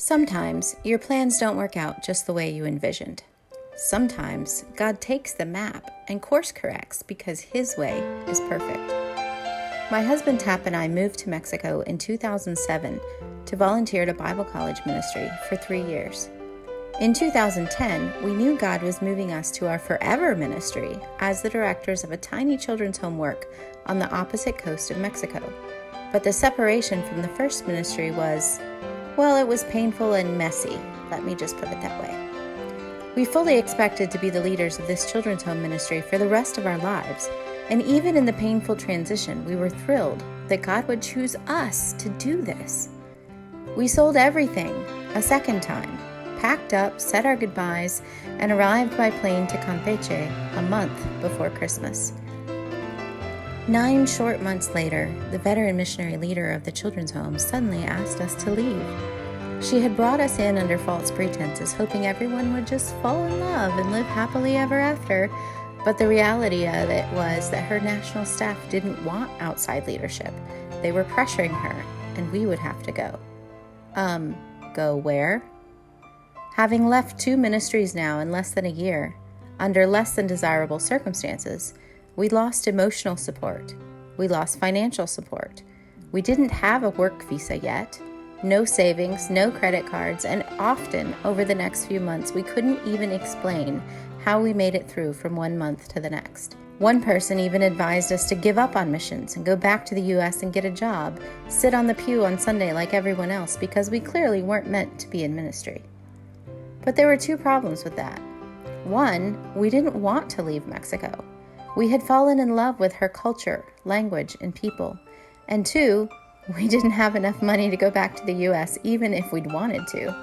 Sometimes your plans don't work out just the way you envisioned. Sometimes God takes the map and course corrects because His way is perfect. My husband Tap and I moved to Mexico in 2007 to volunteer at a Bible college ministry for 3 years. In 2010, we knew God was moving us to our forever ministry as the directors of a tiny children's home work on the opposite coast of Mexico. But the separation from the first ministry was, well, it was painful and messy. Let me just put it that way. We fully expected to be the leaders of this children's home ministry for the rest of our lives. And even in the painful transition, we were thrilled that God would choose us to do this. We sold everything a second time, packed up, said our goodbyes, and arrived by plane to Campeche a month before Christmas. 9 short months later, the veteran missionary leader of the children's home suddenly asked us to leave. She had brought us in under false pretenses, hoping everyone would just fall in love and live happily ever after. But the reality of it was that her national staff didn't want outside leadership. They were pressuring her, and we would have to go. Go where? Having left 2 ministries now in less than a year, under less than desirable circumstances, we lost emotional support. We lost financial support. We didn't have a work visa yet. No savings, no credit cards, and often over the next few months, we couldn't even explain how we made it through from one month to the next. One person even advised us to give up on missions and go back to the U.S. and get a job, sit on the pew on Sunday like everyone else, because we clearly weren't meant to be in ministry. But there were 2 problems with that. 1, we didn't want to leave Mexico. We had fallen in love with her culture, language, and people. And 2, we didn't have enough money to go back to the U.S. even if we'd wanted to.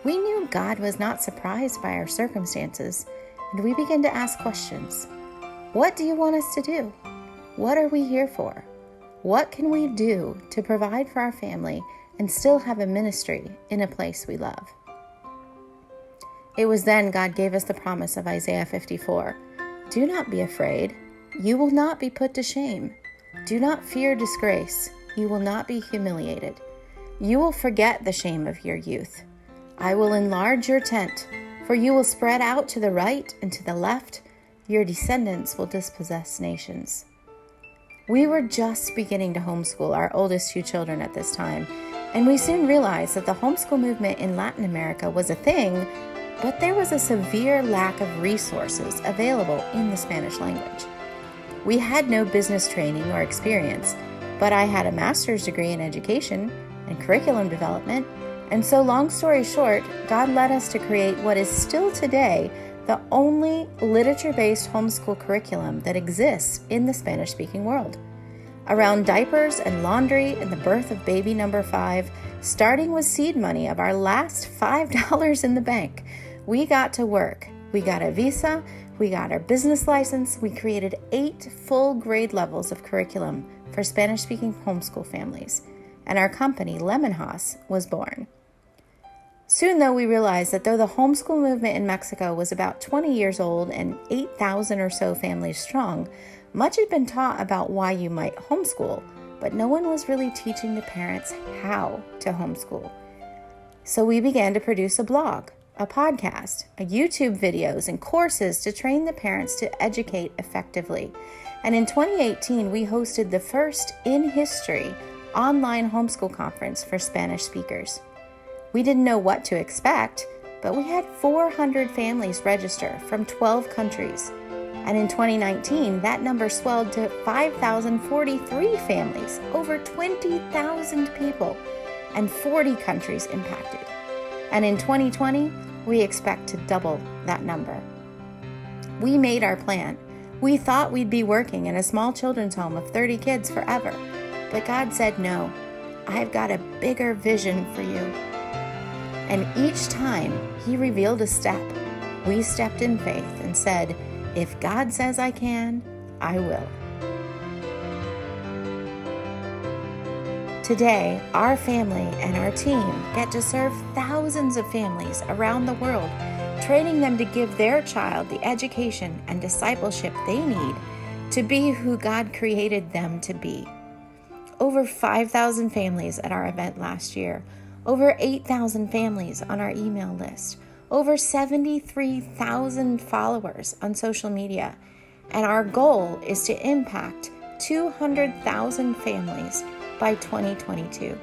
We knew God was not surprised by our circumstances, and we began to ask questions. What do you want us to do? What are we here for? What can we do to provide for our family and still have a ministry in a place we love? It was then God gave us the promise of Isaiah 54. Do not be afraid. You will not be put to shame. Do not fear disgrace. You will not be humiliated. You will forget the shame of your youth. I will enlarge your tent, for you will spread out to the right and to the left. Your descendants will dispossess nations. We were just beginning to homeschool our oldest 2 children at this time, and we soon realized that the homeschool movement in Latin America was a thing, but there was a severe lack of resources available in the Spanish language. We had no business training or experience, but I had a master's degree in education and curriculum development, and so long story short, God led us to create what is still today the only literature-based homeschool curriculum that exists in the Spanish-speaking world. Around diapers and laundry and the birth of baby number 5, starting with seed money of our last $5 in the bank, we got to work. We got a visa, we got our business license, we created 8 full grade levels of curriculum for Spanish-speaking homeschool families, and our company, Lemonhass, was born. Soon, though, we realized that though the homeschool movement in Mexico was about 20 years old and 8,000 or so families strong, much had been taught about why you might homeschool, but no one was really teaching the parents how to homeschool. So we began to produce a blog, a podcast, YouTube videos, and courses to train the parents to educate effectively. And in 2018, we hosted the first in history online homeschool conference for Spanish speakers. We didn't know what to expect, but we had 400 families register from 12 countries. And in 2019, that number swelled to 5,043 families, over 20,000 people, and 40 countries impacted. And in 2020, we expect to double that number. We made our plan. We thought we'd be working in a small children's home of 30 kids forever, but God said, no, I've got a bigger vision for you. And each time He revealed a step, we stepped in faith and said, if God says I can, I will. Today, our family and our team get to serve thousands of families around the world, training them to give their child the education and discipleship they need to be who God created them to be. Over 5,000 families at our event last year, over 8,000 families on our email list, over 73,000 followers on social media, and our goal is to impact 200,000 families by 2022.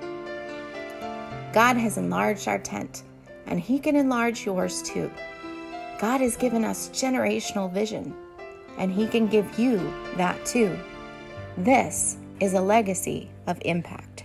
God has enlarged our tent, and He can enlarge yours too. God has given us generational vision, and He can give you that too. This is a legacy of impact.